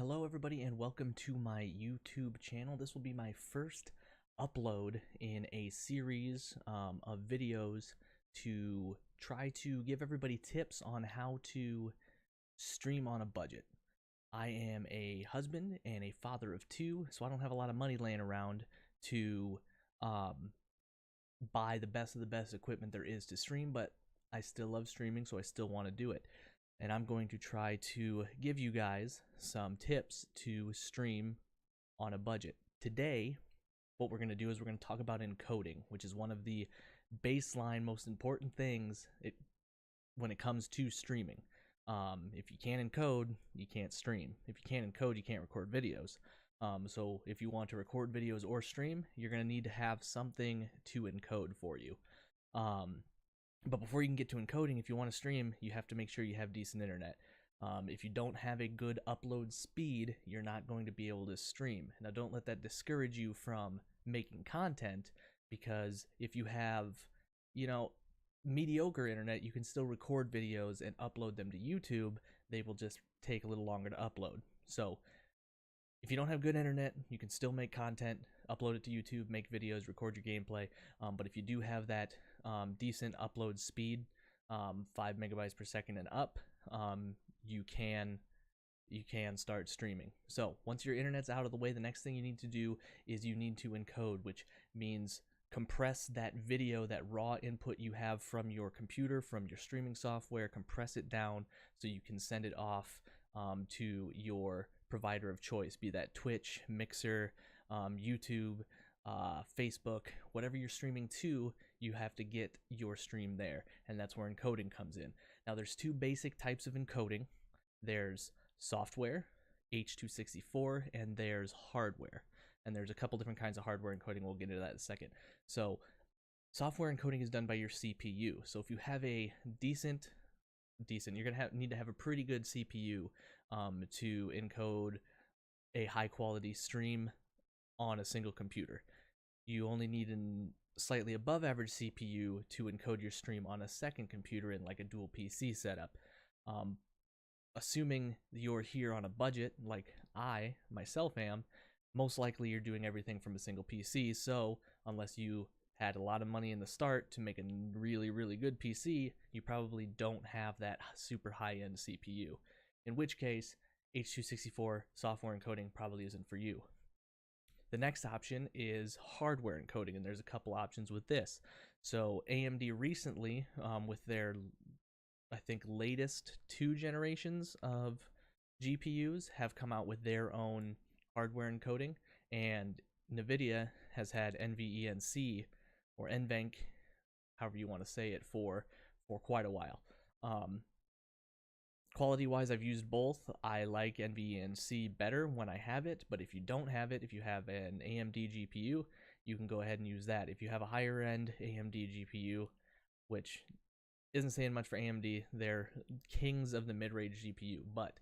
Hello everybody and welcome to my YouTube channel. This will be my first upload in a series of videos to try to give everybody tips on how to stream on a budget. I am a husband and a father of two, so I don't have a lot of money laying around to buy the best of the best equipment there is to stream, but I still love streaming, so I still want to do it. And I'm going to try to give you guys some tips to stream on a budget. Today, what we're going to do is we're going to talk about encoding, which is one of the baseline, most important things when it comes to streaming. If you can't encode, you can't stream. If you can't encode, you can't record videos. So if you want to record videos or stream, you're going to need to have something to encode for you. But before you can get to encoding, if you want to stream, you have to make sure you have decent internet. If you don't have a good upload speed, you're not going to be able to stream. Now, don't let that discourage you from making content, because if you have, mediocre internet, you can still record videos and upload them to YouTube. They will just take a little longer to upload. So if you don't have good internet, you can still make content, upload it to YouTube, make videos, record your gameplay. But if you do have that decent upload speed, 5 megabytes per second and up, you can start streaming. So once your internet's out of the way, the next thing you need to do is you need to encode, which means compress that video, that raw input you have from your computer, from your streaming software, compress it down so you can send it off to your provider of choice, be that Twitch, Mixer, YouTube, Facebook, whatever you're streaming to. You have to get your stream there, and that's where encoding comes in. Now, there's two basic types of encoding. There's software, H.264, and there's hardware. And there's a couple different kinds of hardware encoding. We'll get into that in a second. So software encoding is done by your CPU. So if you have a decent, you're going to need to have a pretty good CPU to encode a high quality stream on a single computer. You only need a slightly above average CPU to encode your stream on a second computer in like a dual PC setup. Assuming you're here on a budget, like I myself am, most likely you're doing everything from a single PC. So unless you had a lot of money in the start to make a really, really good PC, you probably don't have that super high-end CPU, in which case H.264 software encoding probably isn't for you. The next option is hardware encoding, and there's a couple options with this. So AMD recently, with their, I think, latest 2 generations of GPUs, have come out with their own hardware encoding, and NVIDIA has had NVENC, or NVENC, however you want to say it, for quite a while. Quality-wise, I've used both. I like NVENC better when I have it, but if you don't have it, if you have an AMD GPU, you can go ahead and use that. If you have a higher-end AMD GPU, which isn't saying much for AMD, they're kings of the mid-range GPU, but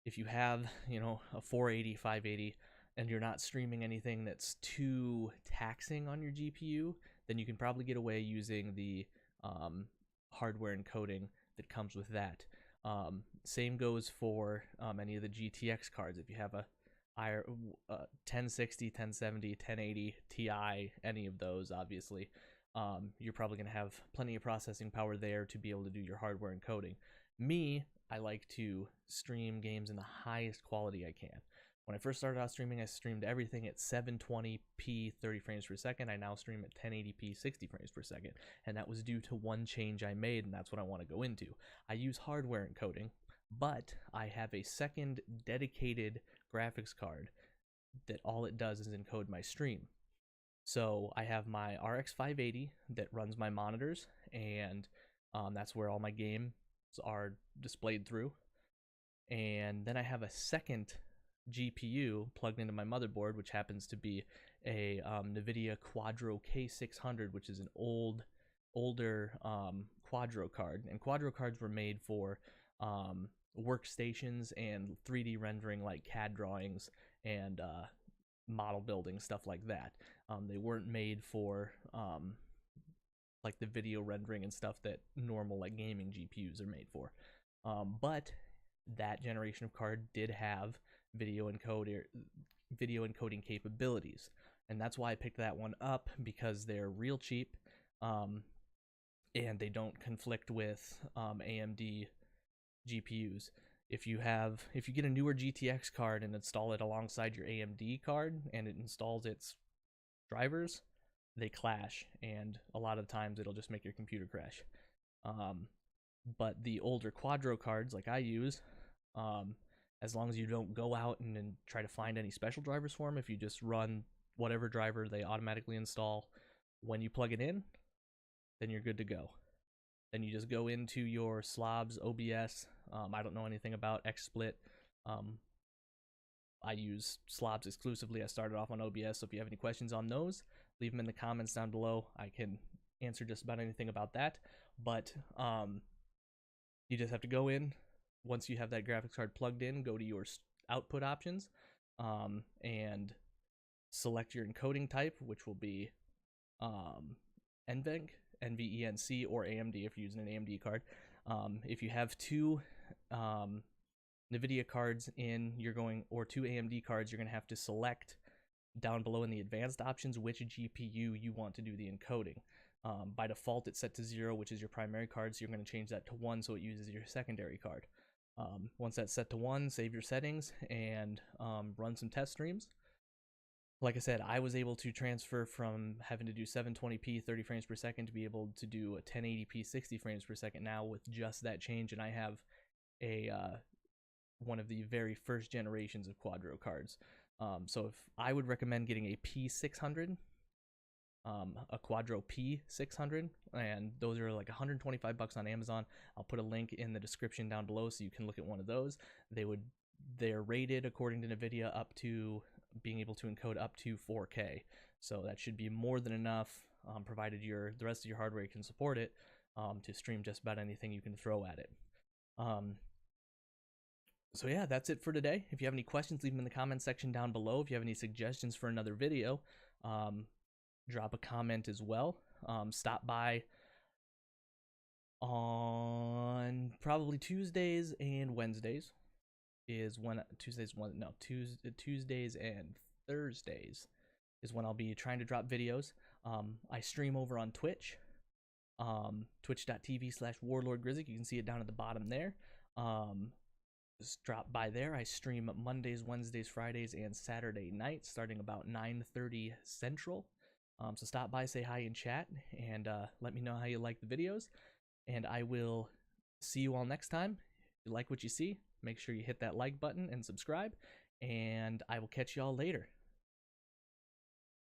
if you have, a 480, 580, and you're not streaming anything that's too taxing on your GPU, then you can probably get away using the hardware encoding that comes with that. Same goes for any of the GTX cards. If you have a 1060, 1070, 1080 Ti, any of those, obviously, you're probably going to have plenty of processing power there to be able to do your hardware encoding. I like to stream games in the highest quality I can. When I first started out streaming, I streamed everything at 720p 30 frames per second. I now stream at 1080p 60 frames per second, and that was due to one change I made, and that's what I want to go into. I use hardware encoding, but I have a second dedicated graphics card that all it does is encode my stream. So I have my RX 580 that runs my monitors, and that's where all my games are displayed through. And then I have a second GPU plugged into my motherboard, which happens to be a NVIDIA Quadro K600, which is an older Quadro card. And Quadro cards were made for workstations and 3D rendering, like CAD drawings and model building, stuff like that. They weren't made for like the video rendering and stuff that normal like gaming GPUs are made for. But that generation of card did have video encoding capabilities. And that's why I picked that one up, because they're real cheap, and they don't conflict with AMD GPUs. If you get a newer GTX card and install it alongside your AMD card and it installs its drivers, they clash, and a lot of times it'll just make your computer crash. But the older Quadro cards, like I use, as long as you don't go out and try to find any special drivers for them, if you just run whatever driver they automatically install when you plug it in, then you're good to go. Then you just go into your slobs OBS. I don't know anything about XSplit. I use slobs exclusively. I started off on OBS, so if you have any questions on those, leave them in the comments down below. I can answer just about anything about that. But you just have to go in. Once you have that graphics card plugged in, go to your output options and select your encoding type, which will be NVENC, NVENC, or AMD if you're using an AMD card. If you have two NVIDIA cards or two AMD cards, you're going to have to select down below in the advanced options which GPU you want to do the encoding. By default, it's set to 0, which is your primary card, so you're going to change that to 1 so it uses your secondary card. Once that's set to 1, save your settings and run some test streams. Like I said, I was able to transfer from having to do 720p 30 frames per second to be able to do a 1080p 60 frames per second now with just that change, and I have one of the very first generations of Quadro cards. So if I would recommend getting a P600, a Quadro P600, and those are like $125 on Amazon. I'll put a link in the description down below so you can look at one of those. They're rated according to NVIDIA up to being able to encode up to 4K, so that should be more than enough, provided the rest of your hardware can support it, to stream just about anything you can throw at it. So yeah, that's it for today. If you have any questions, leave them in the comment section down below. If you have any suggestions for another video, drop a comment as well. Stop by on probably Tuesdays and Wednesdays Tuesdays and Thursdays is when I'll be trying to drop videos. I stream over on Twitch, twitch.tv/warlordgrizik. You can see it down at the bottom there. Just drop by there. I stream Mondays, Wednesdays, Fridays, and Saturday nights starting about 9:30 Central. So stop by, say hi, and chat, and let me know how you like the videos. And I will see you all next time. If you like what you see, make sure you hit that like button and subscribe, and I will catch you all later.